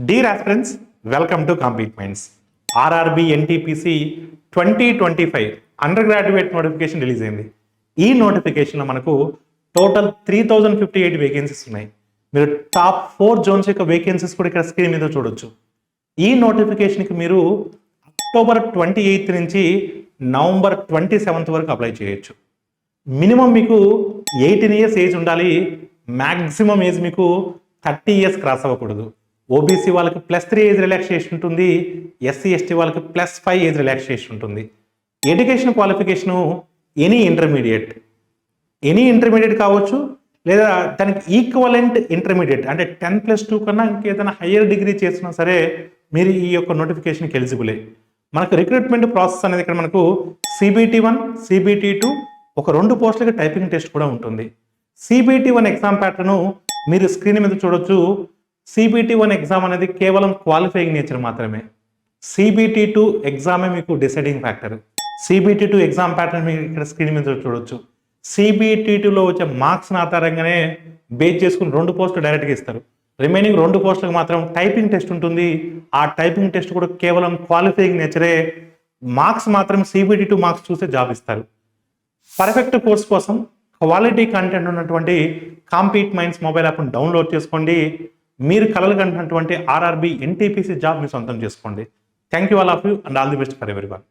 Dear aspirants, welcome to Compete Minds. RRB NTPC 2025 under graduate notification release అయింది. ఈ నోటిఫికేషన్లో మనకు టోటల్ 3058 వేకెన్సీస్ ఉన్నాయి. మీరు టాప్ 4 జోన్స్ యొక్క వేకెన్సీస్ కూడా ఇక్కడ స్క్రీన్ మీద చూడొచ్చు. ఈ నోటిఫికేషన్కి మీరు అక్టోబర్ 28 నుంచి నవంబర్ 27 వరకు అప్లై చేయొచ్చు. మినిమం మీకు 18 ఇయర్స్ ఏజ్ ఉండాలి. మ్యాక్సిమం ఏజ్ మీకు 30 ఇయర్స్ క్రాస్ అవ్వకూడదు. ఓబీసీ వాళ్ళకి +3 ఏజ్ రిలాక్సేషన్ ఉంటుంది. ఎస్సీ ఎస్టీ వాళ్ళకి +5 ఏజ్ రిలాక్సేషన్ ఉంటుంది. ఎడ్యుకేషన్ క్వాలిఫికేషను ఎనీ ఇంటర్మీడియట్ కావచ్చు, లేదా దానికి ఈక్వలెంట్ ఇంటర్మీడియట్ అంటే 10+2 కన్నా ఇంకేదైనా హయ్యర్ డిగ్రీ చేసినా సరే మీరు ఈ యొక్క నోటిఫికేషన్కి ఎలిజిబులే. మనకు రిక్రూట్మెంట్ ప్రాసెస్ అనేది ఇక్కడ మనకు CBT1, CBT2 ఒక 2 పోస్టులకి టైపింగ్ టెస్ట్ కూడా ఉంటుంది. CBT1 ఎగ్జామ్ ప్యాటర్ను మీరు స్క్రీన్ మీద చూడొచ్చు. CBT1 ఎగ్జామ్ అనేది కేవలం క్వాలిఫైయింగ్ నేచర్ మాత్రమే. CBT2 ఎగ్జామే మీకు deciding factor. CBT2 exam pattern మీరు ఇక్కడ స్క్రీన్ మీద చూడొచ్చు. CBT2లో వచ్చే మార్క్స్ ఆధారంగానే బేస్ చేసుకుని 2 పోస్టులు డైరెక్ట్గా ఇస్తారు. రిమైనింగ్ 2 పోస్టులకు మాత్రం టైపింగ్ టెస్ట్ ఉంటుంది. ఆ టైపింగ్ టెస్ట్ కూడా కేవలం క్వాలిఫైయింగ్ నేచరే. మార్క్స్ మాత్రం CBT2 మార్క్స్ చూస్తే జాబ్ ఇస్తారు. పర్ఫెక్ట్ కోర్స్ కోసం క్వాలిటీ కంటెంట్ ఉన్నటువంటి కాంపీట్ మైండ్స్ మొబైల్ యాప్ను డౌన్లోడ్ చేసుకోండి. మీరు కలలు కంటున్నటువంటి RRB NTPC జాబ్ మీ సొంతం చేసుకోండి. Thank you all of you and all the best for everyone.